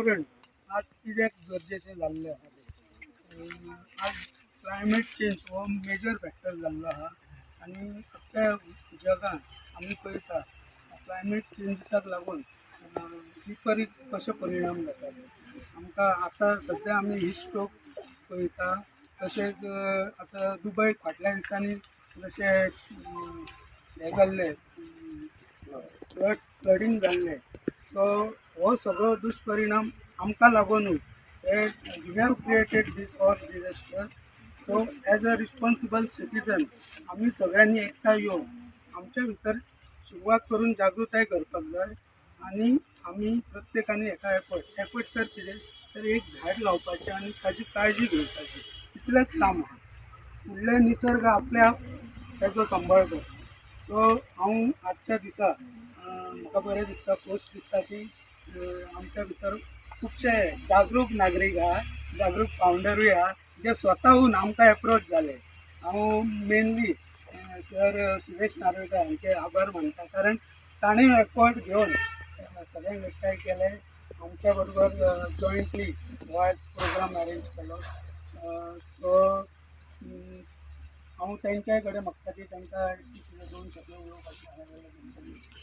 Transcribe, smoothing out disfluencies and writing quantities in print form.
करून आज कित्याक गरजेचें जाल्लें आहा आज क्लायमेट चेंज हो मेजर फॅक्टर जाल्लो आहा आनी अख्ख्या जगान आमी पळयता क्लायमेट चेंजिसाक लागून विपरीत कशे परिणाम जातात आमकां आतां सद्या आमी हिट स्ट्रोक पळयता तशेंच आतां दुबय फाटल्या दिसांनी जशें हें जाल्लें फ्लडींग जाल्लें सो हो सगळो दुश्परिणाम आमकां लागूनूच we have created this all disaster so as a responsible citizen आमी सगळ्यांनी एकठांय येवन आमच्या भितर सुरवात करून जागृताय करपाक जाय आनी आमी प्रत्येकाने एका एफर्ट तर कितें तर एक झाड लावपाचें आनी ताजी काळजी घेवपाची इतलेंच काम आहा फुडले निसर्ग आपल्या तेजो सांबाळ करता सो हांव आजच्या दिसा म्हाका बरें दिसता खोस दिसता की आमच्या भितर खुबशे जागरूक नागरीक आहा जागरूक फावंडरूय आहा जे स्वताहून आमकां एप्रोच जाले हांव मेनली सर सुरेश नार्वेकर हांचे आभार मानता कारण ताणें एफर्ट घेवन सगळ्यांक एकठांय केले आमच्या बरोबर जॉयंटली हो आज प्रोग्राम अरेंज केलो सो हांव तेंच्याय कडेन मागता की तांकां 2 शब्द उलोवपाचें